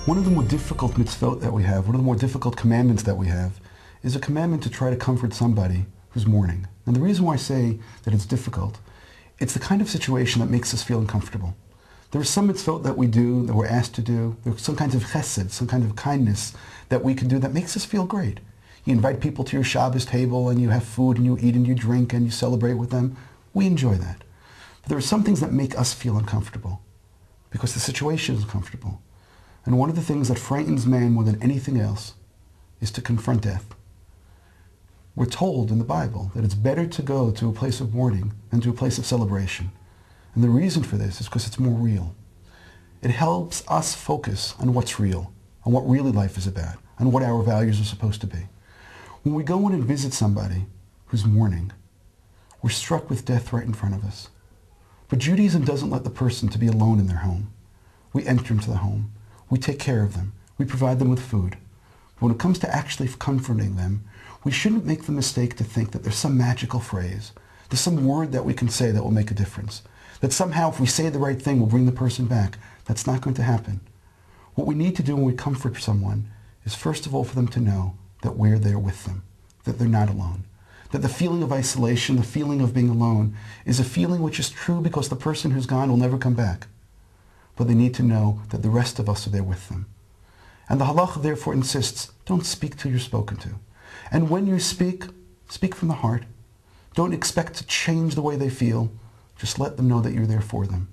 One of the more difficult mitzvot that we have, one of the more difficult commandments that we have, is a commandment to try to comfort somebody who's mourning. And the reason why I say that it's difficult, it's the kind of situation that makes us feel uncomfortable. There are some mitzvot that we do, that we're asked to do. There are some kinds of chesed, some kind of kindness that we can do that makes us feel great. You invite people to your Shabbos table and you have food and you eat and you drink and you celebrate with them. We enjoy that. But there are some things that make us feel uncomfortable because the situation is uncomfortable. And one of the things that frightens man more than anything else is to confront death. We're told in the Bible that it's better to go to a place of mourning than to a place of celebration. And the reason for this is because it's more real. It helps us focus on what's real, on what really life is about, on what our values are supposed to be. When we go in and visit somebody who's mourning, we're struck with death right in front of us. But Judaism doesn't let the person to be alone in their home. We enter into the home. We take care of them. We provide them with food. But when it comes to actually comforting them, we shouldn't make the mistake to think that there's some magical phrase, there's some word that we can say that will make a difference, that somehow if we say the right thing, we'll bring the person back. That's not going to happen. What we need to do when we comfort someone is first of all for them to know that we're there with them, that they're not alone, that the feeling of isolation, the feeling of being alone, is a feeling which is true because the person who's gone will never come back. But they need to know that the rest of us are there with them. And the halacha therefore insists, don't speak till you're spoken to. And when you speak, speak from the heart. Don't expect to change the way they feel. Just let them know that you're there for them.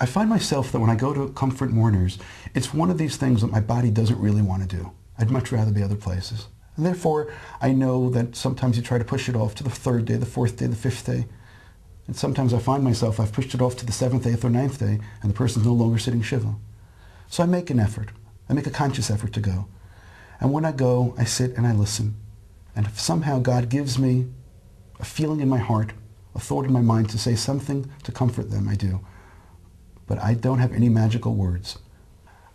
I find myself that when I go to Comfort Mourners, it's one of these things that my body doesn't really want to do. I'd much rather be other places. And therefore, I know that sometimes you try to push it off to the third day, the fourth day, the fifth day. And sometimes I find myself, I've pushed it off to the seventh, eighth, or ninth day, and the person's no longer sitting Shiva. So I make an effort. I make a conscious effort to go. And when I go, I sit and I listen. And if somehow God gives me a feeling in my heart, a thought in my mind to say something to comfort them, I do. But I don't have any magical words.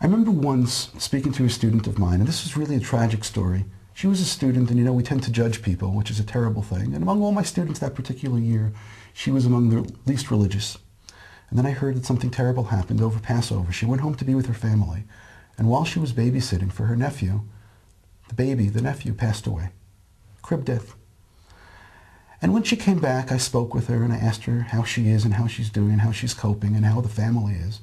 I remember once speaking to a student of mine, and this was really a tragic story. She was a student, and you know, we tend to judge people, which is a terrible thing. And among all my students that particular year, she was among the least religious. And then I heard that something terrible happened over Passover. She went home to be with her family. And while she was babysitting for her nephew, the nephew passed away. Crib death. And when she came back, I spoke with her and I asked her how she is and how she's doing and how she's coping and how the family is.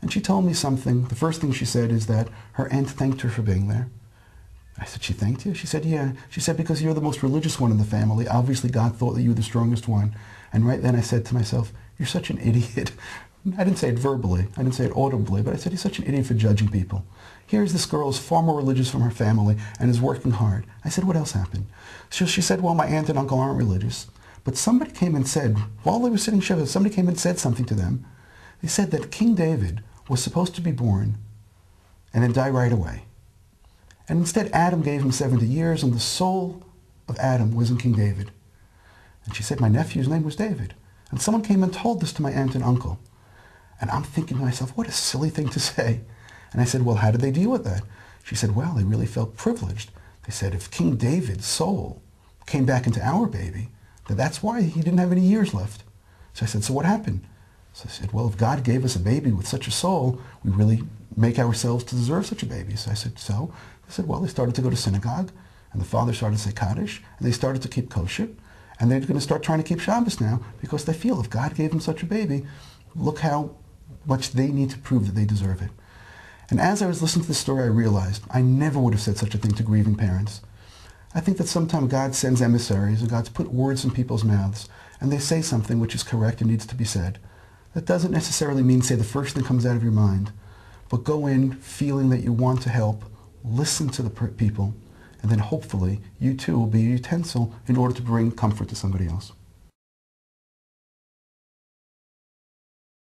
And she told me something. The first thing she said is that her aunt thanked her for being there. I said, she thanked you? She said, yeah. She said, because you're the most religious one in the family. Obviously, God thought that you were the strongest one. And right then I said to myself, you're such an idiot. I didn't say it verbally. I didn't say it audibly, but I said, you're such an idiot for judging people. Here's this girl who's far more religious from her family and is working hard. I said, what else happened? So she said, well, my aunt and uncle aren't religious. But somebody came and said, while they were sitting Shiva, somebody came and said something to them. They said that King David was supposed to be born and then die right away. And instead, Adam gave him 70 years, and the soul of Adam was in King David. And she said, my nephew's name was David. And someone came and told this to my aunt and uncle. And I'm thinking to myself, what a silly thing to say. And I said, well, how did they deal with that? She said, well, they really felt privileged. They said, if King David's soul came back into our baby, that's why he didn't have any years left. So I said, so what happened? So I said, well, if God gave us a baby with such a soul, we really make ourselves to deserve such a baby. So I said, so? They said, well, they started to go to synagogue, and the father started to say Kaddish, and they started to keep kosher, and they're going to start trying to keep Shabbos now because they feel if God gave them such a baby, look how much they need to prove that they deserve it. And as I was listening to this story, I realized I never would have said such a thing to grieving parents. I think that sometimes God sends emissaries, and God's put words in people's mouths, and they say something which is correct and needs to be said. That doesn't necessarily mean say the first thing comes out of your mind, but go in feeling that you want to help, listen to the people, and then hopefully you too will be a utensil in order to bring comfort to somebody else.